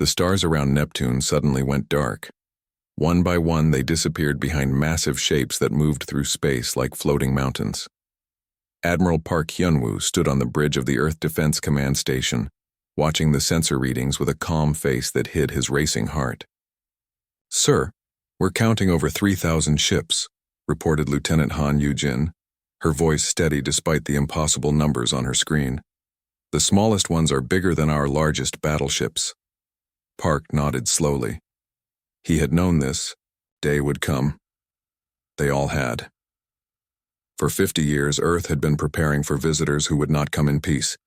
The stars around Neptune suddenly went dark. One by one, they disappeared behind massive shapes that moved through space like floating mountains. Admiral Park Hyunwoo stood on the bridge of the Earth Defense Command Station, watching the sensor readings with a calm face that hid his racing heart. "Sir, we're counting over 3,000 ships," reported Lieutenant Han Yu-jin, her voice steady despite the impossible numbers on her screen. "The smallest ones are bigger than our largest battleships." Park nodded slowly. He had known this day would come. They all had. For 50 years, Earth had been preparing for visitors who would not come in peace.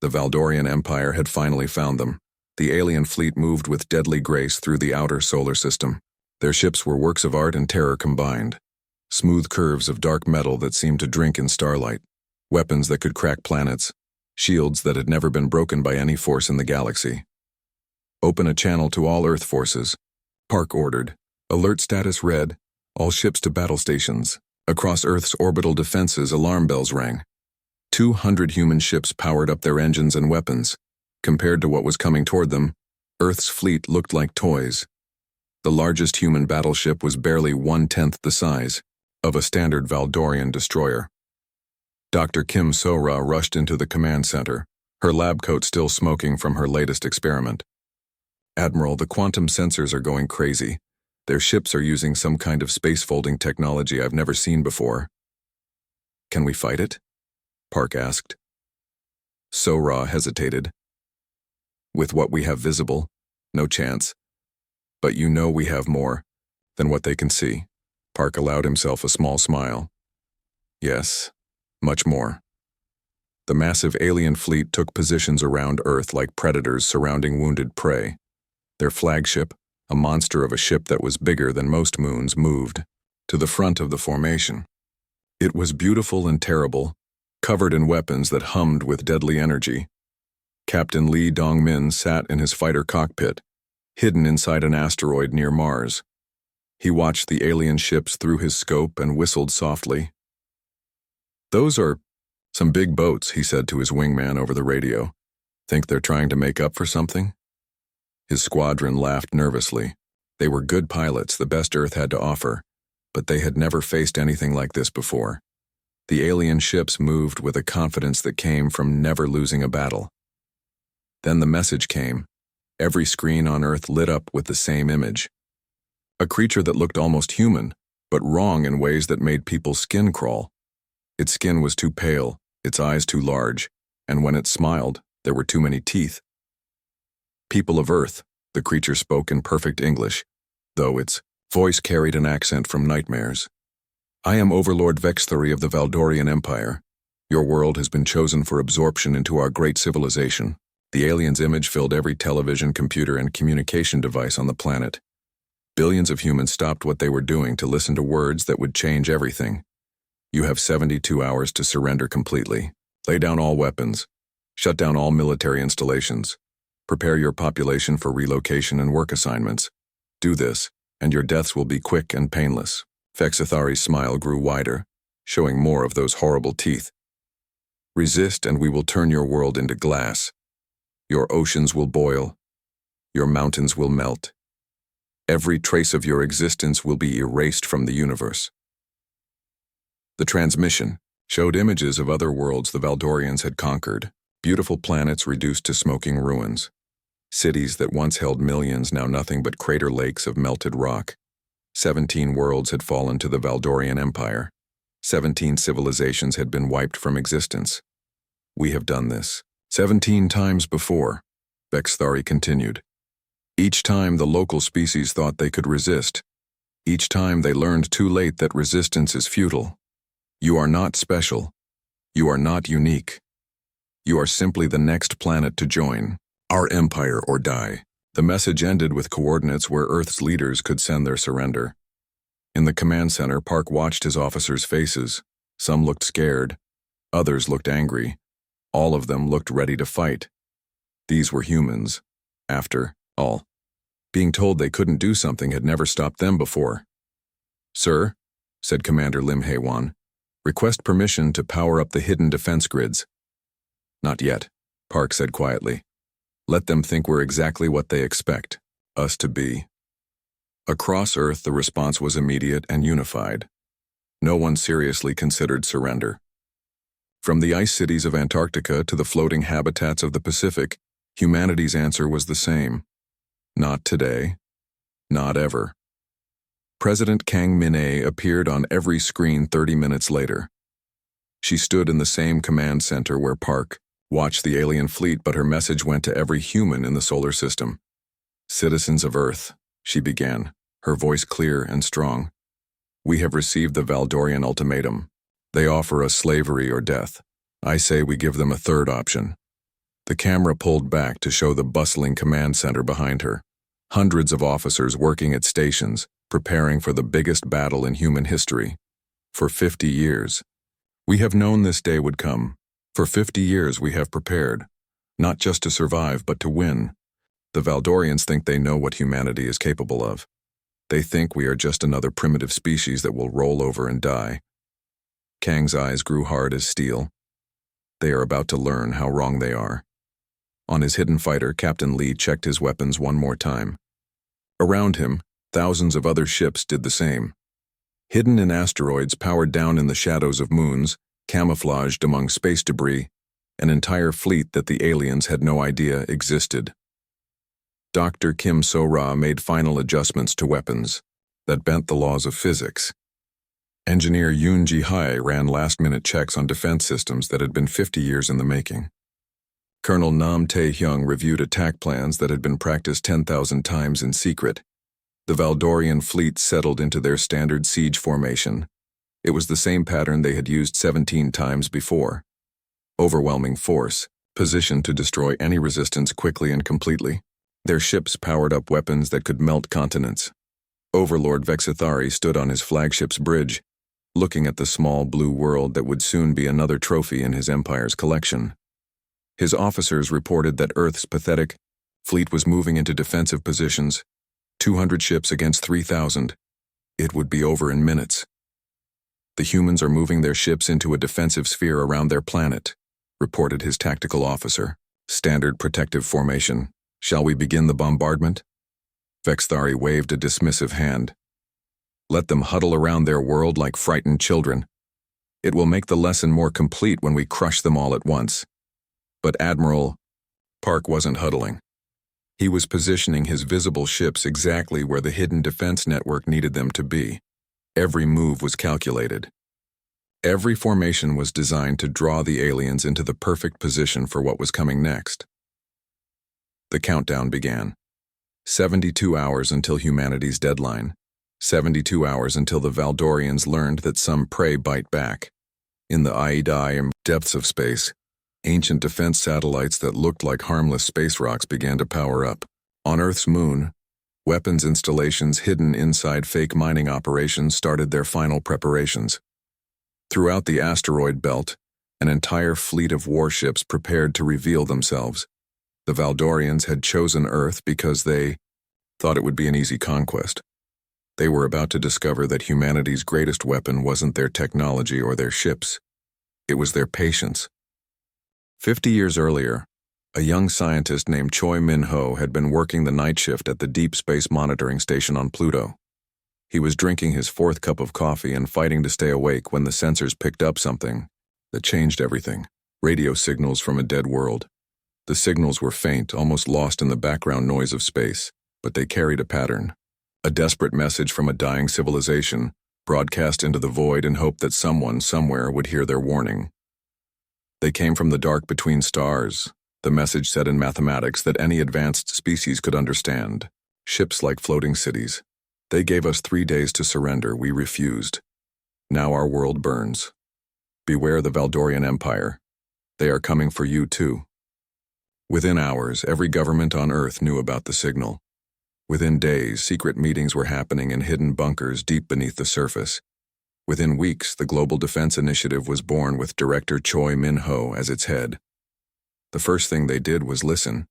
The Valdorian Empire had finally found them. The alien fleet moved with deadly grace through the outer solar system. Their ships were works of art and terror combined. Smooth curves of dark metal that seemed to drink in starlight. Weapons that could crack planets. Shields that had never been broken by any force in the galaxy. "Open a channel to all Earth forces," Park ordered. "Alert status red. All ships to battle stations." Across Earth's orbital defenses, alarm bells rang. 200 human ships powered up their engines and weapons. Compared to what was coming toward them, Earth's fleet looked like toys. The largest human battleship was barely 1/10 the size of a standard Valdorian destroyer. Dr. Kim So-ra rushed into the command center, her lab coat still smoking from her latest experiment. "Admiral, the quantum sensors are going crazy. Their ships are using some kind of space-folding technology I've never seen before." "Can we fight it?" Park asked. So-ra hesitated. "With what we have visible, no chance. But you know we have more than what they can see." Park allowed himself a small smile. "Yes, much more." The massive alien fleet took positions around Earth like predators surrounding wounded prey. Their flagship, a monster of a ship that was bigger than most moons, moved to the front of the formation. It was beautiful and terrible, covered in weapons that hummed with deadly energy. Captain Lee Dong-min sat in his fighter cockpit, hidden inside an asteroid near Mars. He watched the alien ships through his scope and whistled softly. "Those are some big boats," he said to his wingman over the radio. "Think they're trying to make up for something?" His squadron laughed nervously. They were good pilots, the best Earth had to offer, but they had never faced anything like this before. The alien ships moved with a confidence that came from never losing a battle. Then the message came. Every screen on Earth lit up with the same image. A creature that looked almost human, but wrong in ways that made people's skin crawl. Its skin was too pale, its eyes too large, and when it smiled, there were too many teeth. "People of Earth," the creature spoke in perfect English, though its voice carried an accent from nightmares. "I am Overlord Vexthori of the Valdorian Empire. Your world has been chosen for absorption into our great civilization." The alien's image filled every television, computer, and communication device on the planet. Billions of humans stopped what they were doing to listen to words that would change everything. "You have 72 hours to surrender completely. Lay down all weapons. Shut down all military installations. Prepare your population for relocation and work assignments. Do this, and your deaths will be quick and painless." Vexthori's smile grew wider, showing more of those horrible teeth. "Resist and we will turn your world into glass. Your oceans will boil. Your mountains will melt. Every trace of your existence will be erased from the universe." The transmission showed images of other worlds the Valdorians had conquered, beautiful planets reduced to smoking ruins. Cities that once held millions, now nothing but crater lakes of melted rock. 17 worlds had fallen to the Valdorian Empire. 17 civilizations had been wiped from existence. "We have done this 17 times before," Vexthori continued. "Each time the local species thought they could resist. Each time they learned too late that resistance is futile. You are not special. You are not unique. You are simply the next planet to join our empire or die." The message ended with coordinates where Earth's leaders could send their surrender. In the command center, Park watched his officers' faces. Some looked scared. Others looked angry. All of them looked ready to fight. These were humans, after all. Being told they couldn't do something had never stopped them before. "Sir," said Commander Lim Hae-won, "request permission to power up the hidden defense grids." "Not yet," Park said quietly. Let them think we're exactly what they expect us to be. Across Earth, the response was immediate and unified. No one seriously considered surrender. From the ice cities of Antarctica to the floating habitats of the Pacific, humanity's answer was the same. Not today. Not ever. President Kang Min-ae appeared on every screen 30 minutes later. She stood in the same command center where Park watched the alien fleet, but her message went to every human in the solar system. Citizens of Earth, she began, her voice clear and strong. We have received the Valdorian ultimatum. They offer us slavery or death. I say we give them a third option. The camera pulled back to show the bustling command center behind her. Hundreds of officers working at stations, preparing for the biggest battle in human history. For 50 years. We have known this day would come. For 50 years we have prepared. Not just to survive, but to win. The Valdorians think they know what humanity is capable of. They think we are just another primitive species that will roll over and die. Kang's eyes grew hard as steel. They are about to learn how wrong they are. On his hidden fighter, Captain Lee checked his weapons one more time. Around him, thousands of other ships did the same. Hidden in asteroids, powered down in the shadows of moons, camouflaged among space debris, an entire fleet that the aliens had no idea existed. Dr. Kim So-ra made final adjustments to weapons that bent the laws of physics. Engineer Yoon Ji-hae ran last-minute checks on defense systems that had been 50 years in the making. Colonel Nam Tae-hyung reviewed attack plans that had been practiced 10,000 times in secret. The Valdorian fleet settled into their standard siege formation. It was the same pattern they had used 17 times before. Overwhelming force, positioned to destroy any resistance quickly and completely. Their ships powered up weapons that could melt continents. Overlord Vexithari stood on his flagship's bridge, looking at the small blue world that would soon be another trophy in his empire's collection. His officers reported that Earth's pathetic fleet was moving into defensive positions, 200 ships against 3,000. It would be over in minutes. The humans are moving their ships into a defensive sphere around their planet, reported his tactical officer. Standard protective formation. Shall we begin the bombardment? Vexthari waved a dismissive hand. Let them huddle around their world like frightened children. It will make the lesson more complete when we crush them all at once. But Admiral Park wasn't huddling. He was positioning his visible ships exactly where the hidden defense network needed them to be. Every move was calculated. Every formation was designed to draw the aliens into the perfect position for what was coming next. The countdown began. 72 hours until humanity's deadline. 72 hours until the Valdorians learned that some prey bite back. In the Aedae depths of space, ancient defense satellites that looked like harmless space rocks began to power up. On Earth's moon, weapons installations hidden inside fake mining operations started their final preparations. Throughout the asteroid belt, an entire fleet of warships prepared to reveal themselves. The Valdorians had chosen Earth because they thought it would be an easy conquest. They were about to discover that humanity's greatest weapon wasn't their technology or their ships. It was their patience. 50 years earlier, a young scientist named Choi Min-ho had been working the night shift at the Deep Space Monitoring Station on Pluto. He was drinking his fourth cup of coffee and fighting to stay awake when the sensors picked up something that changed everything. Radio signals from a dead world. The signals were faint, almost lost in the background noise of space, but they carried a pattern. A desperate message from a dying civilization, broadcast into the void in hope that someone, somewhere, would hear their warning. They came from the dark between stars. The message said in mathematics that any advanced species could understand. Ships like floating cities. They gave us 3 days to surrender. We refused. Now our world burns. Beware the Valdorian Empire. They are coming for you too. Within hours, every government on Earth knew about the signal. Within days, secret meetings were happening in hidden bunkers deep beneath the surface. Within weeks, the Global Defense Initiative was born with Director Choi Min-ho as its head. The first thing they did was listen.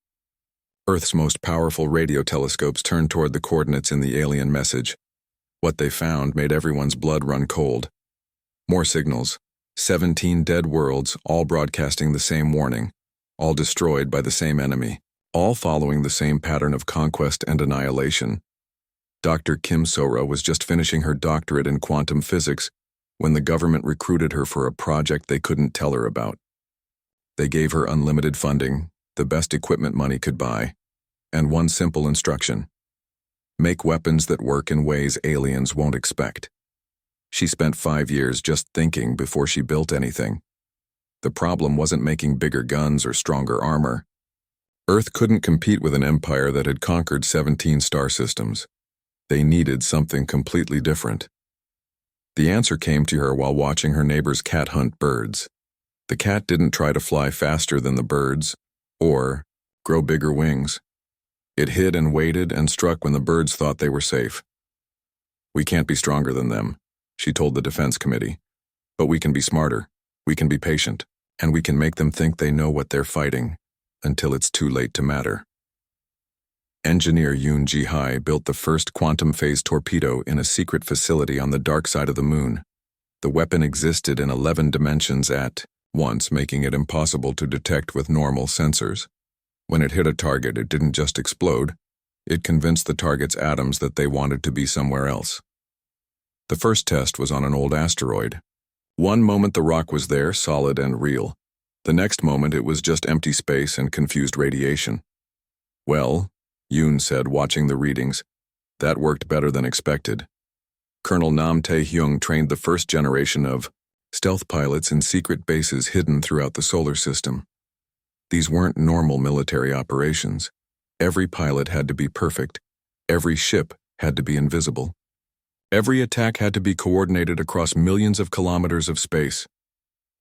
Earth's most powerful radio telescopes turned toward the coordinates in the alien message. What they found made everyone's blood run cold. More signals. 17 dead worlds, all broadcasting the same warning, all destroyed by the same enemy. all following the same pattern of conquest and annihilation. Dr. Kim Sora was just finishing her doctorate in quantum physics when the government recruited her for a project they couldn't tell her about. They gave her unlimited funding, the best equipment money could buy, and one simple instruction: make weapons that work in ways aliens won't expect. She spent 5 years just thinking before she built anything. The problem wasn't making bigger guns or stronger armor. Earth couldn't compete with an empire that had conquered 17 star systems. They needed something completely different. The answer came to her while watching her neighbor's cat hunt birds. The cat didn't try to fly faster than the birds or grow bigger wings. It hid and waited and struck when the birds thought they were safe. "We can't be stronger than them," she told the defense committee. "But we can be smarter, we can be patient, and we can make them think they know what they're fighting until it's too late to matter." Engineer Yoon Ji-hai built the first quantum phase torpedo in a secret facility on the dark side of the moon. The weapon existed in 11 dimensions at once, making it impossible to detect with normal sensors. When it hit a target, it didn't just explode. It convinced the target's atoms that they wanted to be somewhere else. The first test was on an old asteroid. One moment the rock was there, solid and real. The next moment it was just empty space and confused radiation. "Well," Yoon said, watching the readings, "that worked better than expected." Colonel Nam Tae-hyung trained the first generation of stealth pilots in secret bases hidden throughout the solar system. These weren't normal military operations. Every pilot had to be perfect. Every ship had to be invisible. Every attack had to be coordinated across millions of kilometers of space.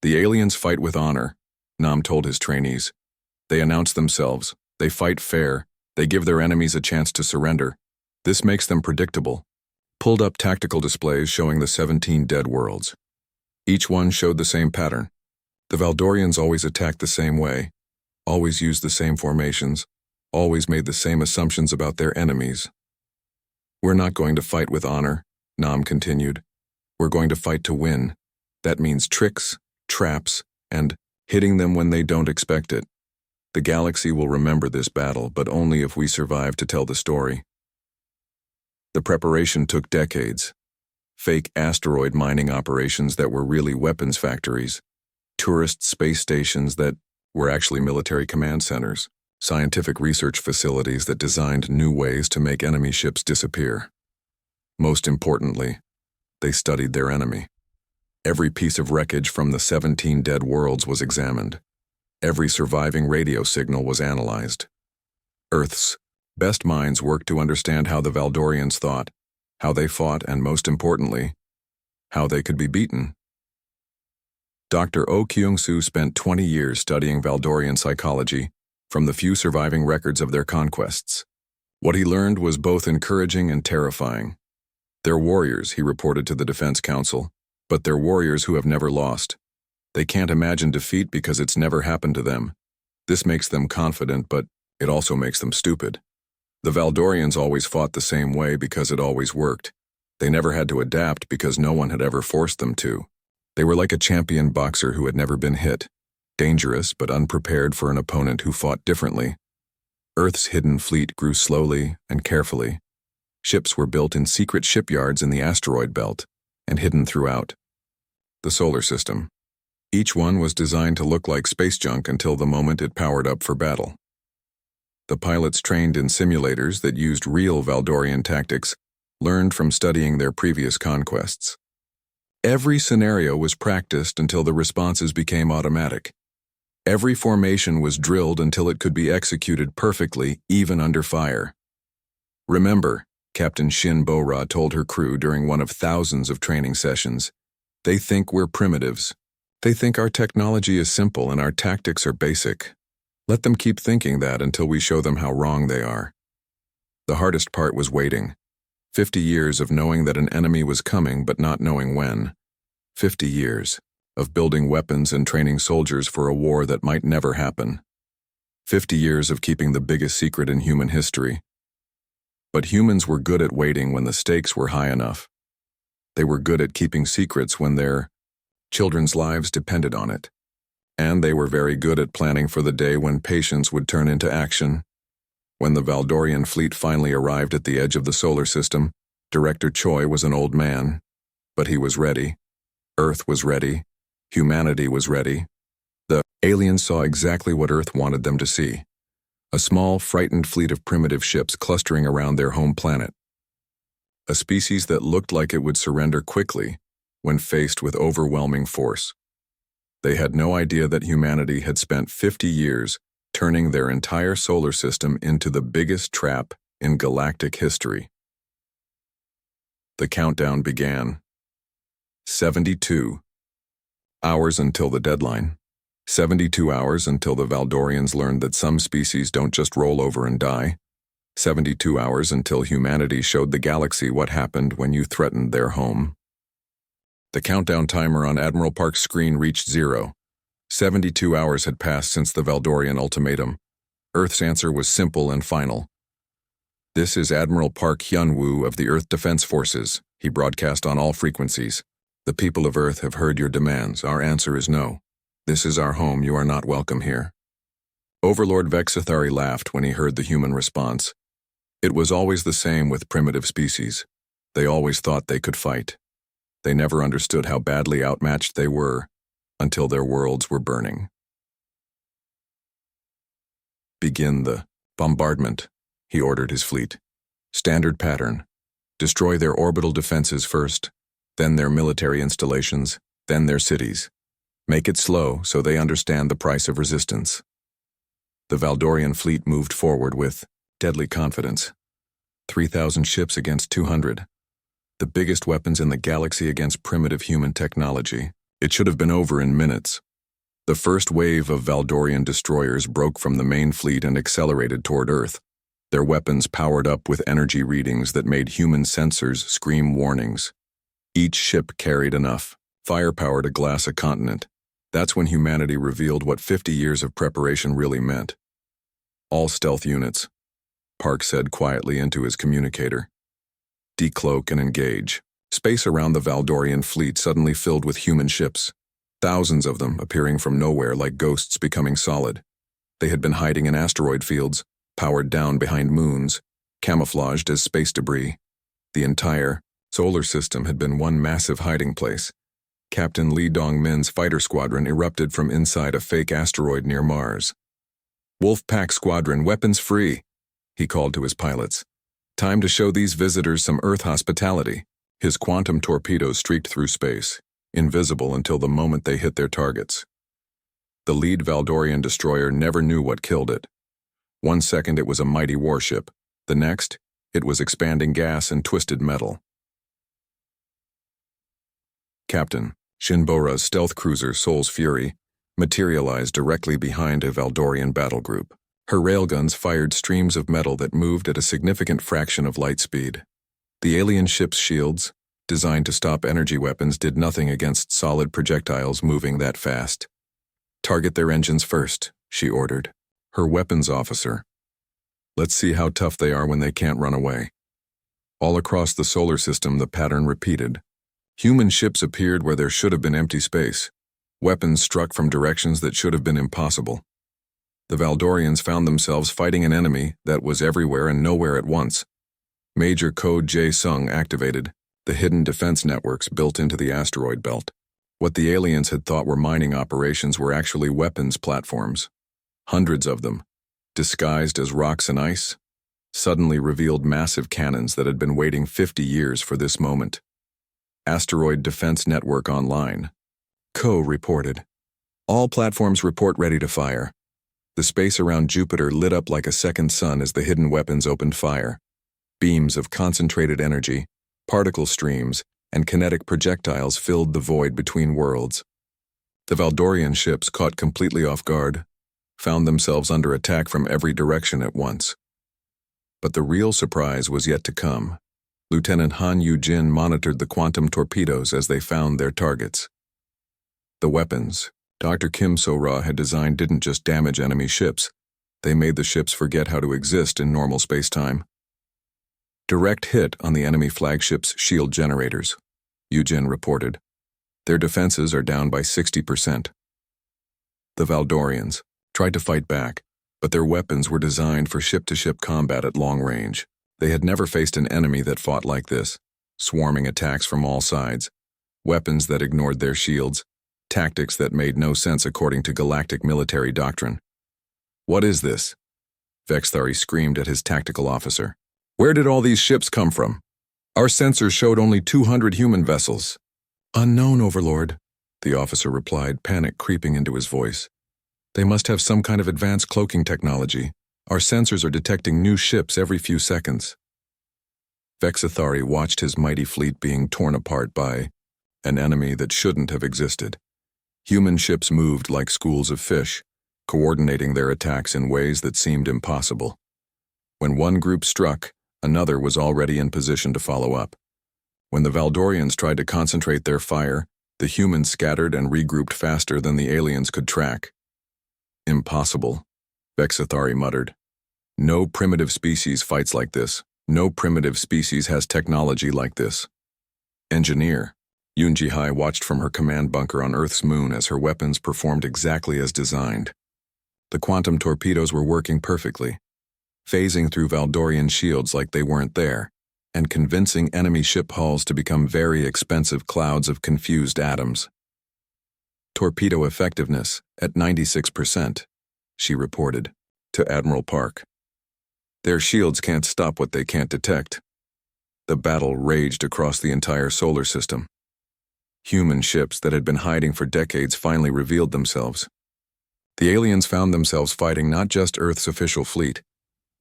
"The aliens fight with honor," Nam told his trainees. "They announce themselves. They fight fair. They give their enemies a chance to surrender. This makes them predictable." Pulled up tactical displays showing the 17 dead worlds. Each one showed the same pattern. The Valdorians always attacked the same way, always used the same formations, always made the same assumptions about their enemies. "We're not going to fight with honor," Nam continued. "We're going to fight to win. That means tricks, traps, and hitting them when they don't expect it. The galaxy will remember this battle, but only if we survive to tell the story." The preparation took decades. Fake asteroid mining operations that were really weapons factories, tourist space stations that were actually military command centers, scientific research facilities that designed new ways to make enemy ships disappear. Most importantly, they studied their enemy. Every piece of wreckage from the 17 dead worlds was examined. Every surviving radio signal was analyzed. Earth's best minds worked to understand how the Valdorians thought, how they fought, and most importantly, how they could be beaten. Dr. Oh Kyung-soo spent 20 years studying Valdorian psychology from the few surviving records of their conquests. What he learned was both encouraging and terrifying. "They're warriors," he reported to the Defense Council, "but they're warriors who have never lost. They can't imagine defeat because it's never happened to them. This makes them confident, but it also makes them stupid. The Valdorians always fought the same way because it always worked. They never had to adapt because no one had ever forced them to. They were like a champion boxer who had never been hit, dangerous but unprepared for an opponent who fought differently." Earth's hidden fleet grew slowly and carefully. Ships were built in secret shipyards in the asteroid belt and hidden throughout the solar system. Each one was designed to look like space junk until the moment it powered up for battle. The pilots trained in simulators that used real Valdorian tactics learned from studying their previous conquests. Every scenario was practiced until the responses became automatic. Every formation was drilled until it could be executed perfectly, even under fire. "Remember," Captain Shin Bo-ra told her crew during one of thousands of training sessions, "they think we're primitives. They think our technology is simple and our tactics are basic. Let them keep thinking that until we show them how wrong they are." The hardest part was waiting. 50 years of knowing that an enemy was coming but not knowing when. 50 years of building weapons and training soldiers for a war that might never happen. 50 years of keeping the biggest secret in human history. But humans were good at waiting when the stakes were high enough. They were good at keeping secrets when their children's lives depended on it. And they were very good at planning for the day when patience would turn into action When the Valdorian fleet finally arrived at the edge of the solar system, Director Choi was an old man. But he was ready. Earth was ready. Humanity was ready. The aliens saw exactly what Earth wanted them to see. A small, frightened fleet of primitive ships clustering around their home planet. A species that looked like it would surrender quickly when faced with overwhelming force. They had no idea that humanity had spent 50 years turning their entire solar system into the biggest trap in galactic history. The countdown began. 72 hours until the deadline. 72 hours until the Valdorians learned that some species don't just roll over and die. 72 hours until humanity showed the galaxy what happened when you threatened their home. The countdown timer on Admiral Park's screen reached 0. 72 hours had passed since the Valdorian ultimatum. Earth's answer was simple and final. "This is Admiral Park Hyun-woo of the Earth Defense Forces," he broadcast on all frequencies. "The people of Earth have heard your demands. Our answer is no. This is our home. You are not welcome here." Overlord Vexathari laughed when he heard the human response. It was always the same with primitive species. They always thought they could fight. They never understood how badly outmatched they were until their worlds were burning. "Begin the bombardment," he ordered his fleet. "Standard pattern. Destroy their orbital defenses first, then their military installations, then their cities. Make it slow so they understand the price of resistance." The Valdorian fleet moved forward with deadly confidence. 3,000 ships against 200. The biggest weapons in the galaxy against primitive human technology. It should have been over in minutes. The first wave of Valdorian destroyers broke from the main fleet and accelerated toward Earth. Their weapons powered up with energy readings that made human sensors scream warnings. Each ship carried enough firepower to glass a continent. That's when humanity revealed what 50 years of preparation really meant. "All stealth units," Park said quietly into his communicator. "Decloak and engage." Space around the Valdorian fleet suddenly filled with human ships, thousands of them appearing from nowhere like ghosts becoming solid. They had been hiding in asteroid fields, powered down behind moons, camouflaged as space debris. The entire solar system had been one massive hiding place. Captain Lee Dong-min's fighter squadron erupted from inside a fake asteroid near Mars. "Wolfpack Squadron, weapons free," he called to his pilots. "Time to show these visitors some Earth hospitality." His quantum torpedoes streaked through space, invisible until the moment they hit their targets. The lead Valdorian destroyer never knew what killed it. One second it was a mighty warship. The next, it was expanding gas and twisted metal. Captain Shinbora's stealth cruiser Soul's Fury materialized directly behind a Valdorian battle group. Her railguns fired streams of metal that moved at a significant fraction of light speed. The alien ship's shields, designed to stop energy weapons, did nothing against solid projectiles moving that fast. "Target their engines first," she ordered. Her weapons officer. "Let's see how tough they are when they can't run away." All across the solar system, the pattern repeated. Human ships appeared where there should have been empty space. Weapons struck from directions that should have been impossible. The Valdorians found themselves fighting an enemy that was everywhere and nowhere at once. Major Code Jae-sung activated, the hidden defense networks built into the asteroid belt. What the aliens had thought were mining operations were actually weapons platforms. Hundreds of them, disguised as rocks and ice, suddenly revealed massive cannons that had been waiting 50 years for this moment. Asteroid Defense Network online. Co reported. "All platforms report ready to fire." The space around Jupiter lit up like a second sun as the hidden weapons opened fire. Beams of concentrated energy, particle streams, and kinetic projectiles filled the void between worlds. The Valdorian ships, caught completely off guard, found themselves under attack from every direction at once. But the real surprise was yet to come. Lieutenant Han Yu-jin monitored the quantum torpedoes as they found their targets. The weapons Dr. Kim So-ra had designed didn't just damage enemy ships, they made the ships forget how to exist in normal space-time. "Direct hit on the enemy flagship's shield generators," Yu-jin reported. "Their defenses are down by 60%. The Valdorians tried to fight back, but their weapons were designed for ship-to-ship combat at long range. They had never faced an enemy that fought like this, swarming attacks from all sides, weapons that ignored their shields, tactics that made no sense according to galactic military doctrine. "What is this?" Vexthari screamed at his tactical officer. "Where did all these ships come from? Our sensors showed only 200 human vessels." "Unknown, Overlord," the officer replied, panic creeping into his voice. "They must have some kind of advanced cloaking technology. Our sensors are detecting new ships every few seconds." Vexthari watched his mighty fleet being torn apart by an enemy that shouldn't have existed. Human ships moved like schools of fish, coordinating their attacks in ways that seemed impossible. When one group struck, another was already in position to follow up. When the Valdorians tried to concentrate their fire, the humans scattered and regrouped faster than the aliens could track. "Impossible," Vexthari muttered. "No primitive species fights like this. No primitive species has technology like this." "Engineer." Yunjihai watched from her command bunker on Earth's moon as her weapons performed exactly as designed. The quantum torpedoes were working perfectly, phasing through Valdorian shields like they weren't there, and convincing enemy ship hulls to become very expensive clouds of confused atoms. "Torpedo effectiveness at 96%, she reported, to Admiral Park. "Their shields can't stop what they can't detect." The battle raged across the entire solar system. Human ships that had been hiding for decades finally revealed themselves. The aliens found themselves fighting not just Earth's official fleet,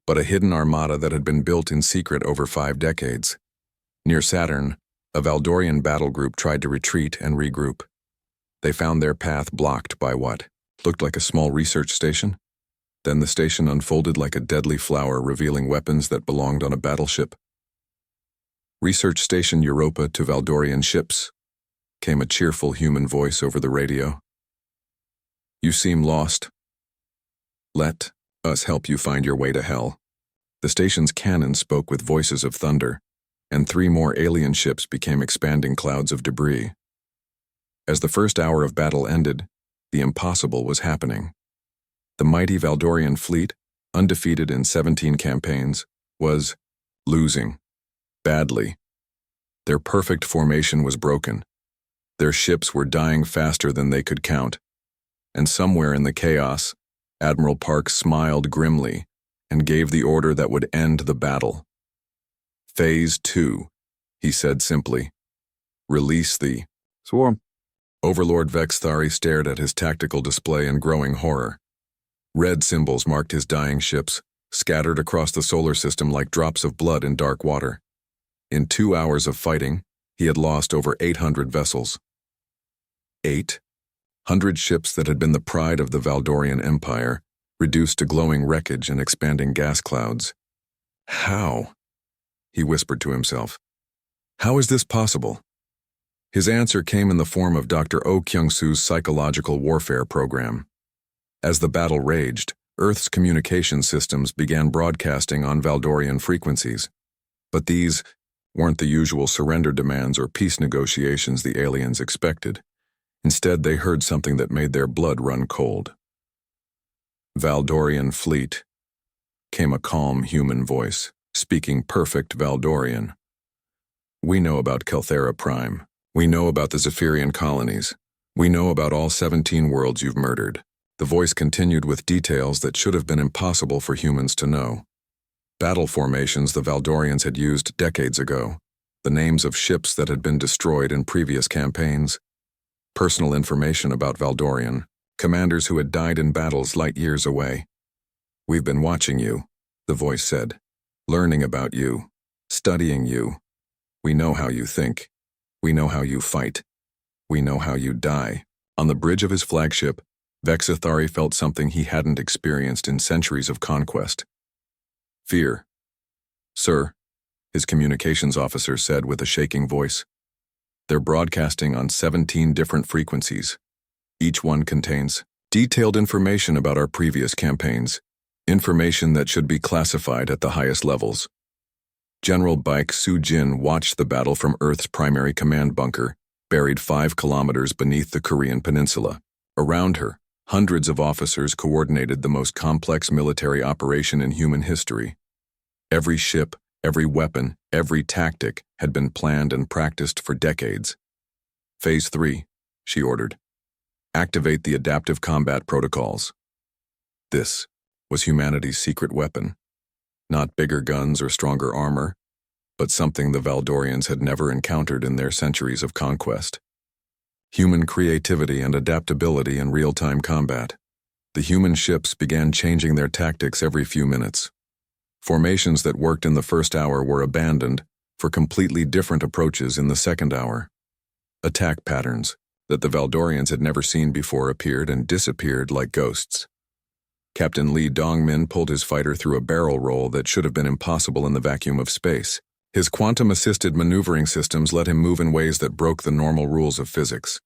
but a hidden armada that had been built in secret over 5 decades. Near Saturn, a Valdorian battle group tried to retreat and regroup. They found their path blocked by what looked like a small research station. Then the station unfolded like a deadly flower, revealing weapons that belonged on a battleship. "Research Station Europa to Valdorian ships," came a cheerful human voice over the radio. "You seem lost. Let us help you find your way to hell." The station's cannon spoke with voices of thunder, and 3 more alien ships became expanding clouds of debris. As the first hour of battle ended, the impossible was happening. The mighty Valdorian fleet, undefeated in 17 campaigns, was losing badly. Their perfect formation was broken. Their ships were dying faster than they could count. And somewhere in the chaos, Admiral Park smiled grimly and gave the order that would end the battle. "Phase 2, he said simply. "Release the swarm." Overlord Vexthari stared at his tactical display in growing horror. Red symbols marked his dying ships, scattered across the solar system like drops of blood in dark water. In 2 hours of fighting, he had lost over 800 vessels. 800 ships that had been the pride of the Valdorian Empire, reduced to glowing wreckage and expanding gas clouds. "How?" he whispered to himself. "How is this possible?" His answer came in the form of Dr. Oh Kyung-soo's psychological warfare program. As the battle raged, Earth's communication systems began broadcasting on Valdorian frequencies. But these weren't the usual surrender demands or peace negotiations the aliens expected. Instead, they heard something that made their blood run cold. "Valdorian fleet," came a calm human voice, speaking perfect Valdorian. "We know about Kelthera Prime. We know about the Zephyrian colonies. We know about all 17 worlds you've murdered." The voice continued with details that should have been impossible for humans to know. Battle formations the Valdorians had used decades ago, the names of ships that had been destroyed in previous campaigns, personal information about Valdorian, commanders who had died in battles light years away. "We've been watching you," the voice said, "learning about you, studying you. We know how you think. We know how you fight. We know how you die." On the bridge of his flagship, Vexthari felt something he hadn't experienced in centuries of conquest. "Fear." "Sir," his communications officer said with a shaking voice. "They're broadcasting on 17 different frequencies. Each one contains detailed information about our previous campaigns, information that should be classified at the highest levels." General Baek Soo-jin watched the battle from Earth's primary command bunker, buried 5 kilometers beneath the Korean peninsula. Around her, Hundreds of officers coordinated the most complex military operation in human history. Every ship, every weapon, every tactic had been planned and practiced for decades. Phase 3, she ordered. Activate the adaptive combat protocols. This was humanity's secret weapon. Not bigger guns or stronger armor, but something the Valdorians had never encountered in their centuries of conquest. Human creativity and adaptability in real-time combat. The human ships began changing their tactics every few minutes. Formations that worked in the first hour were abandoned for completely different approaches in the second hour. Attack patterns that the Valdorians had never seen before appeared and disappeared like ghosts. Captain Lee Dongmin pulled his fighter through a barrel roll that should have been impossible in the vacuum of space. His quantum-assisted maneuvering systems let him move in ways that broke the normal rules of physics.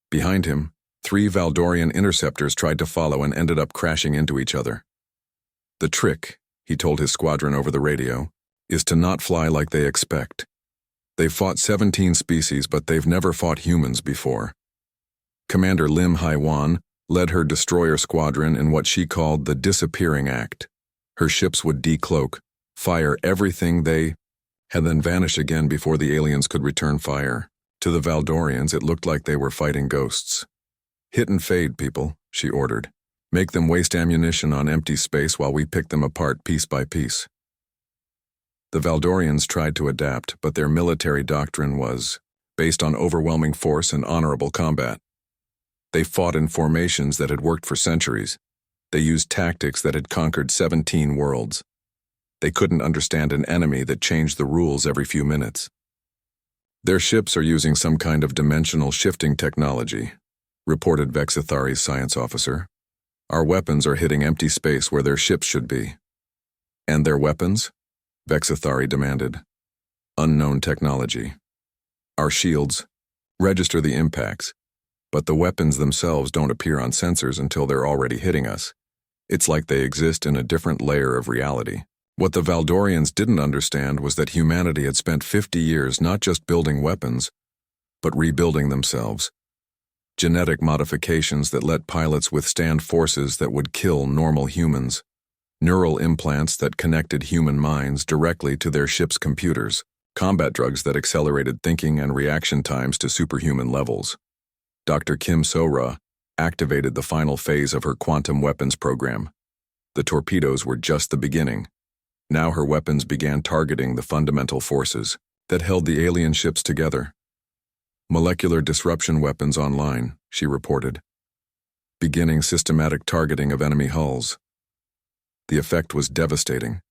Behind him, 3 Valdorian interceptors tried to follow and ended up crashing into each other. The trick, he told his squadron over the radio, is to not fly like they expect. They've fought 17 species, but they've never fought humans before. Commander Lim Haiwan led her destroyer squadron in what she called the disappearing act. Her ships would decloak, fire everything they and then vanish again before the aliens could return fire. To the Valdorians, it looked like they were fighting ghosts. Hit and fade, people, she ordered. Make them waste ammunition on empty space while we pick them apart piece by piece. The Valdorians tried to adapt, but their military doctrine was based on overwhelming force and honorable combat. They fought in formations that had worked for centuries. They used tactics that had conquered 17 worlds. They couldn't understand an enemy that changed the rules every few minutes. Their ships are using some kind of dimensional shifting technology, reported Vexithari's science officer. Our weapons are hitting empty space where their ships should be. And their weapons? Vexithari demanded. Unknown technology. Our shields register the impacts, but the weapons themselves don't appear on sensors until they're already hitting us. It's like they exist in a different layer of reality. What the Valdorians didn't understand was that humanity had spent 50 years not just building weapons, but rebuilding themselves. Genetic modifications that let pilots withstand forces that would kill normal humans. Neural implants that connected human minds directly to their ship's computers. Combat drugs that accelerated thinking and reaction times to superhuman levels. Dr. Kim So-ra activated the final phase of her quantum weapons program. The torpedoes were just the beginning. Now her weapons began targeting the fundamental forces that held the alien ships together. Molecular disruption weapons online, she reported. Beginning systematic targeting of enemy hulls. The effect was devastating.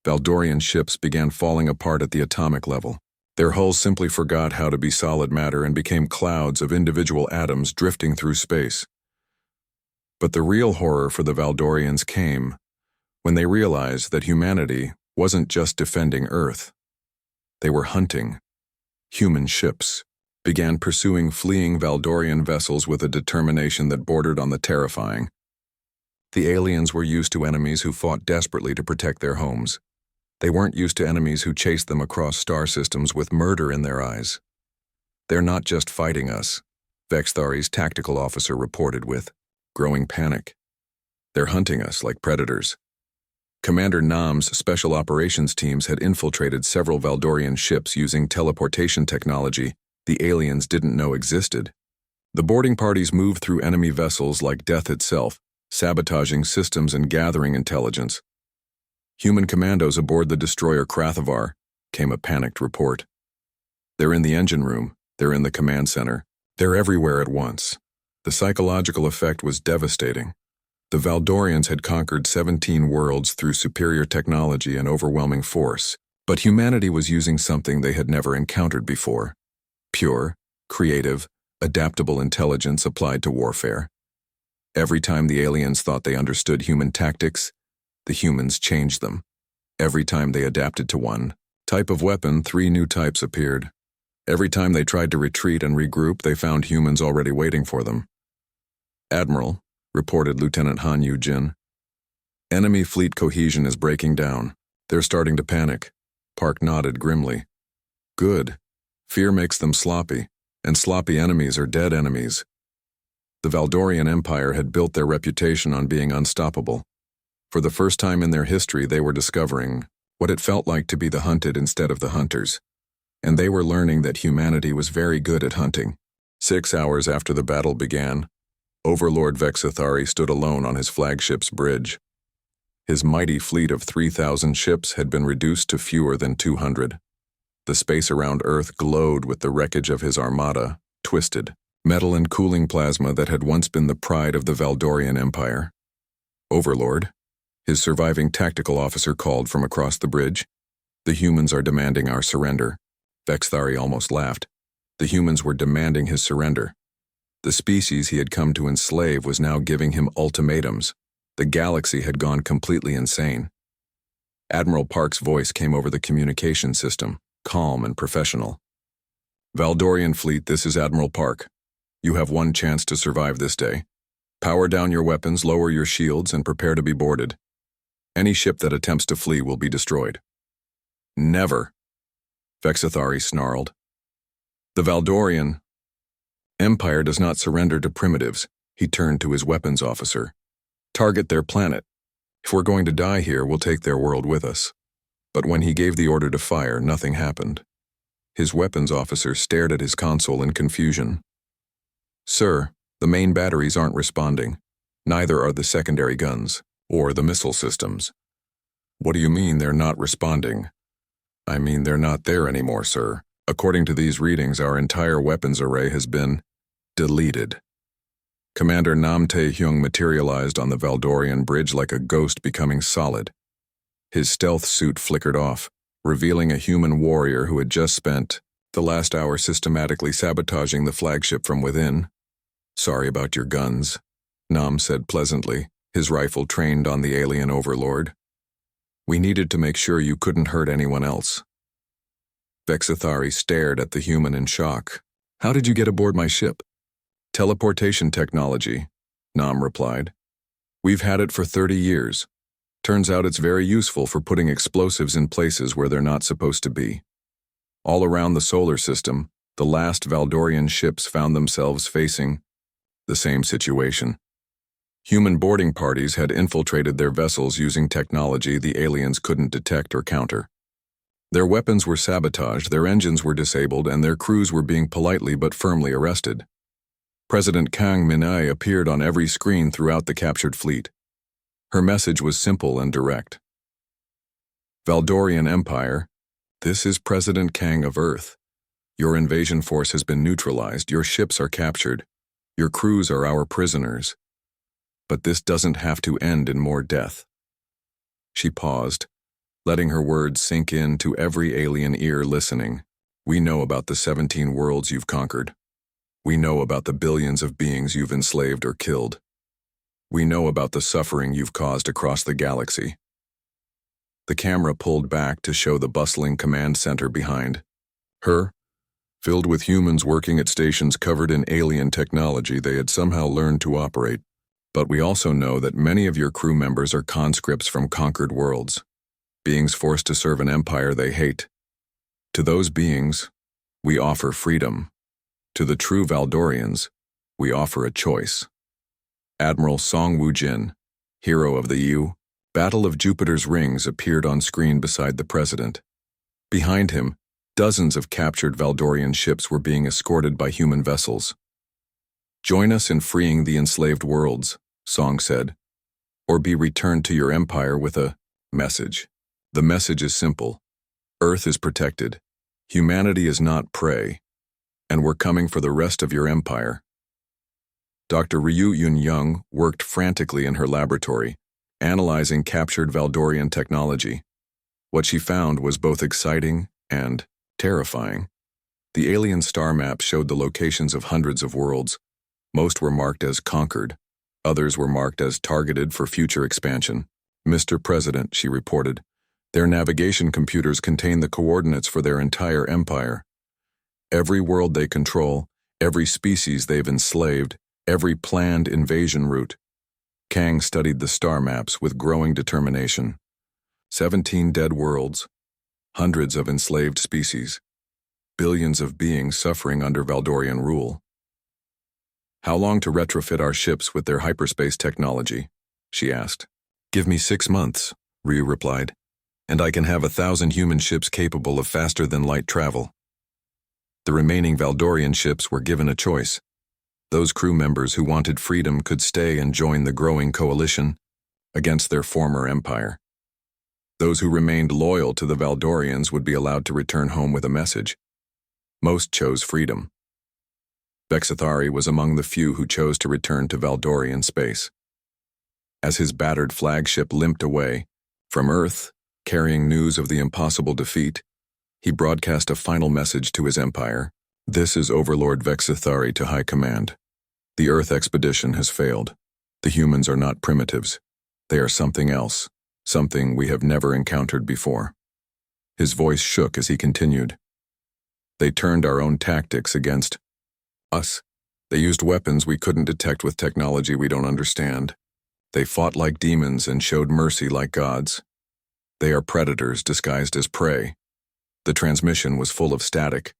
Valdorian ships began falling apart at the atomic level. Their hulls simply forgot how to be solid matter and became clouds of individual atoms drifting through space. But the real horror for the Valdorians came when they realized that humanity wasn't just defending Earth. They were hunting. Human ships began pursuing fleeing Valdorian vessels with a determination that bordered on the terrifying. The aliens were used to enemies who fought desperately to protect their homes. They weren't used to enemies who chased them across star systems with murder in their eyes. They're not just fighting us, Vexithari's tactical officer reported with growing panic. They're hunting us like predators. Commander Nam's special operations teams had infiltrated several Valdorian ships using teleportation technology the aliens didn't know existed. The boarding parties moved through enemy vessels like death itself, sabotaging systems and gathering intelligence. Human commandos aboard the destroyer Krathavar, came a panicked report. They're in the engine room, they're in the command center, they're everywhere at once. The psychological effect was devastating. The Valdorians had conquered 17 worlds through superior technology and overwhelming force, but humanity was using something they had never encountered before. Pure, creative, adaptable intelligence applied to warfare. Every time the aliens thought they understood human tactics, the humans changed them. Every time they adapted to one type of weapon, 3 new types appeared. Every time they tried to retreat and regroup, they found humans already waiting for them. Admiral, reported Lieutenant Han Yu-jin. Enemy fleet cohesion is breaking down. They're starting to panic. Park nodded grimly. Good. Fear makes them sloppy, and sloppy enemies are dead enemies. The Valdorian Empire had built their reputation on being unstoppable. For the first time in their history, they were discovering what it felt like to be the hunted instead of the hunters. And they were learning that humanity was very good at hunting. 6 hours after the battle began, Overlord Vexithari stood alone on his flagship's bridge. His mighty fleet of 3,000 ships had been reduced to fewer than 200. The space around Earth glowed with the wreckage of his armada, twisted, metal and cooling plasma that had once been the pride of the Valdorian Empire. Overlord, his surviving tactical officer called from across the bridge. The humans are demanding our surrender. Vexithari almost laughed. The humans were demanding his surrender. The species he had come to enslave was now giving him ultimatums. The galaxy had gone completely insane. Admiral Park's voice came over the communication system, calm and professional. Valdorian fleet, this is Admiral Park. You have one chance to survive this day. Power down your weapons, lower your shields, and prepare to be boarded. Any ship that attempts to flee will be destroyed. Never, Vexithari snarled. The Valdorian Empire does not surrender to primitives. He turned to his weapons officer. Target their planet. If we're going to die here, we'll take their world with us. But when he gave the order to fire, nothing happened. His weapons officer stared at his console in confusion. Sir, the main batteries aren't responding. Neither are the secondary guns, or the missile systems. What do you mean they're not responding? I mean they're not there anymore, sir. According to these readings, our entire weapons array has been deleted. Commander Nam Tae-hyung materialized on the Valdorian bridge like a ghost becoming solid. His stealth suit flickered off, revealing a human warrior who had just spent the last hour systematically sabotaging the flagship from within. Sorry about your guns, Nam said pleasantly, his rifle trained on the alien overlord. We needed to make sure you couldn't hurt anyone else. Vexithari stared at the human in shock. How did you get aboard my ship? Teleportation technology, Nam replied. We've had it for 30 years. Turns out it's very useful for putting explosives in places where they're not supposed to be. All around the solar system, the last Valdorian ships found themselves facing the same situation. Human boarding parties had infiltrated their vessels using technology the aliens couldn't detect or counter. Their weapons were sabotaged, their engines were disabled, and their crews were being politely but firmly arrested. President Kang Min-ae appeared on every screen throughout the captured fleet. Her message was simple and direct. Valdorian Empire, this is President Kang of Earth. Your invasion force has been neutralized, your ships are captured, your crews are our prisoners. But this doesn't have to end in more death. She paused, letting her words sink into every alien ear listening. We know about the 17 worlds you've conquered. We know about the billions of beings you've enslaved or killed. We know about the suffering you've caused across the galaxy. The camera pulled back to show the bustling command center behind her, filled with humans working at stations covered in alien technology they had somehow learned to operate. But we also know that many of your crew members are conscripts from conquered worlds, beings forced to serve an empire they hate. To those beings, we offer freedom. To the true Valdorians, we offer a choice. Admiral Song Woo-jin, hero of the Battle of Jupiter's Rings, appeared on screen beside the president. Behind him, dozens of captured Valdorian ships were being escorted by human vessels. Join us in freeing the enslaved worlds, Song said, or be returned to your empire with a message. The message is simple. Earth is protected. Humanity is not prey. And we're coming for the rest of your empire. Dr. Ryu Yun-young worked frantically in her laboratory, analyzing captured Valdorian technology. What she found was both exciting and terrifying. The alien star map showed the locations of hundreds of worlds. Most were marked as conquered. Others were marked as targeted for future expansion. Mr. President, she reported, their navigation computers contain the coordinates for their entire empire. Every world they control, every species they've enslaved, every planned invasion route. Kang studied the star maps with growing determination. 17 dead worlds, hundreds of enslaved species, billions of beings suffering under Valdorian rule. How long to retrofit our ships with their hyperspace technology? She asked. Give me 6 months, Ryu replied, and I can have 1,000 human ships capable of faster-than-light travel. The remaining Valdorian ships were given a choice. Those crew members who wanted freedom could stay and join the growing coalition against their former empire. Those who remained loyal to the Valdorians would be allowed to return home with a message. Most chose freedom. Vexithari was among the few who chose to return to Valdorian space. As his battered flagship limped away from Earth, carrying news of the impossible defeat, he broadcast a final message to his empire. This is Overlord Vexithari to High Command. The Earth expedition has failed. The humans are not primitives. They are something else, something we have never encountered before. His voice shook as he continued. They turned our own tactics against us. They used weapons we couldn't detect with technology we don't understand. They fought like demons and showed mercy like gods. They are predators disguised as prey. The transmission was full of static,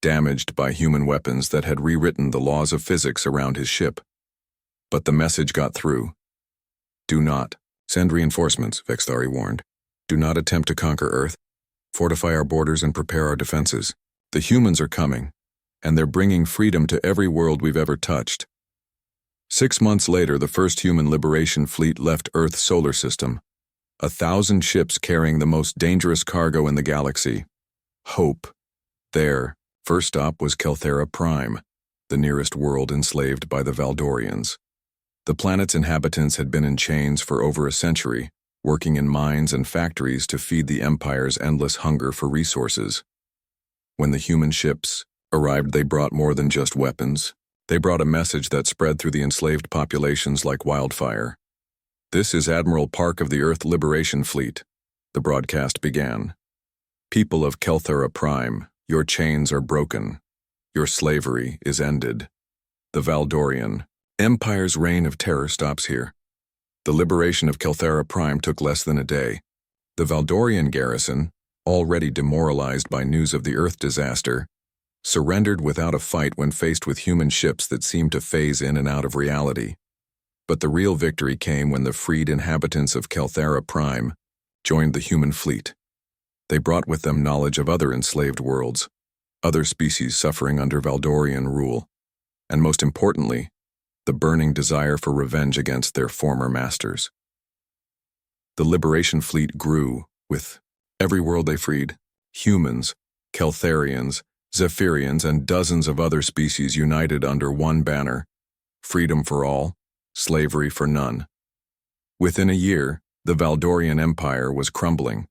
damaged by human weapons that had rewritten the laws of physics around his ship. But the message got through. Do not send reinforcements, Vexithari warned. Do not attempt to conquer Earth. Fortify our borders and prepare our defenses. The humans are coming, and they're bringing freedom to every world we've ever touched. 6 months later, the first human liberation fleet left Earth's solar system. 1,000 ships carrying the most dangerous cargo in the galaxy. Hope. Their first stop was Kelthera Prime, the nearest world enslaved by the Valdorians. The planet's inhabitants had been in chains for over a century, working in mines and factories to feed the Empire's endless hunger for resources. When the human ships arrived, they brought more than just weapons. They brought a message that spread through the enslaved populations like wildfire. This is Admiral Park of the Earth Liberation Fleet. The broadcast began. People of Kelthera Prime, your chains are broken. Your slavery is ended. The Valdorian Empire's reign of terror stops here. The liberation of Kelthera Prime took less than a day. The Valdorian garrison, already demoralized by news of the Earth disaster, surrendered without a fight when faced with human ships that seemed to phase in and out of reality. But the real victory came when the freed inhabitants of Kelthera Prime joined the human fleet. They brought with them knowledge of other enslaved worlds, other species suffering under Valdorian rule, and most importantly, the burning desire for revenge against their former masters. The liberation fleet grew with every world they freed: humans, Keltherians, Zephyrians, and dozens of other species united under one banner: freedom for all, slavery for none. Within a year, the Valdorian Empire was crumbling.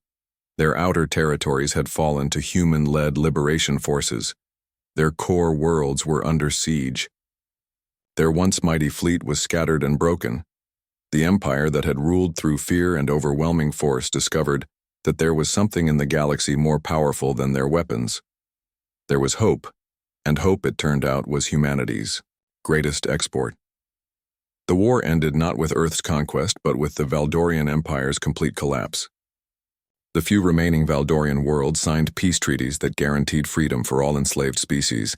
Their outer territories had fallen to human-led liberation forces. Their core worlds were under siege. Their once mighty fleet was scattered and broken. The empire that had ruled through fear and overwhelming force discovered that there was something in the galaxy more powerful than their weapons. There was hope, and hope, it turned out, was humanity's greatest export. The war ended not with Earth's conquest, but with the Valdorian Empire's complete collapse. The few remaining Valdorian worlds signed peace treaties that guaranteed freedom for all enslaved species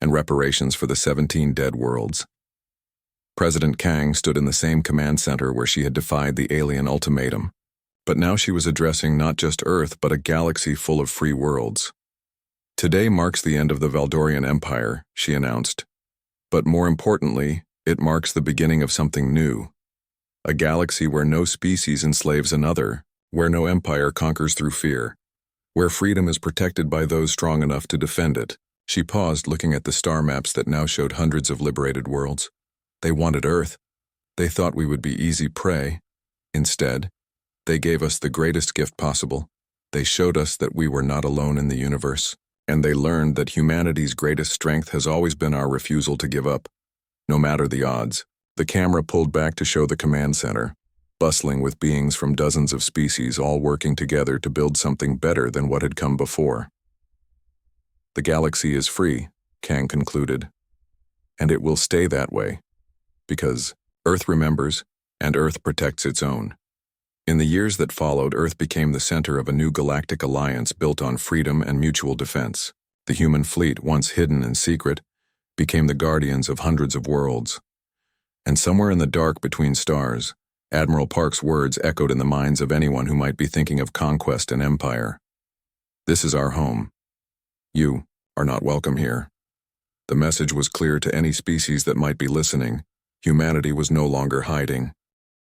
and reparations for the 17 dead worlds. President Kang stood in the same command center where she had defied the alien ultimatum, but now she was addressing not just Earth but a galaxy full of free worlds. Today marks the end of the Valdorian Empire, she announced, but more importantly, it marks the beginning of something new. A galaxy where no species enslaves another, where no empire conquers through fear, where freedom is protected by those strong enough to defend it. She paused, looking at the star maps that now showed hundreds of liberated worlds. They wanted Earth. They thought we would be easy prey. Instead, they gave us the greatest gift possible. They showed us that we were not alone in the universe, and they learned that humanity's greatest strength has always been our refusal to give up, no matter the odds. The camera pulled back to show the command center, bustling with beings from dozens of species, all working together to build something better than what had come before. The galaxy is free, Kang concluded, and it will stay that way, because Earth remembers and Earth protects its own. In the years that followed, Earth became the center of a new galactic alliance built on freedom and mutual defense. The human fleet, once hidden in secret, became the guardians of hundreds of worlds. And somewhere in the dark between stars, Admiral Park's words echoed in the minds of anyone who might be thinking of conquest and empire. This is our home. You are not welcome here. The message was clear to any species that might be listening. Humanity was no longer hiding.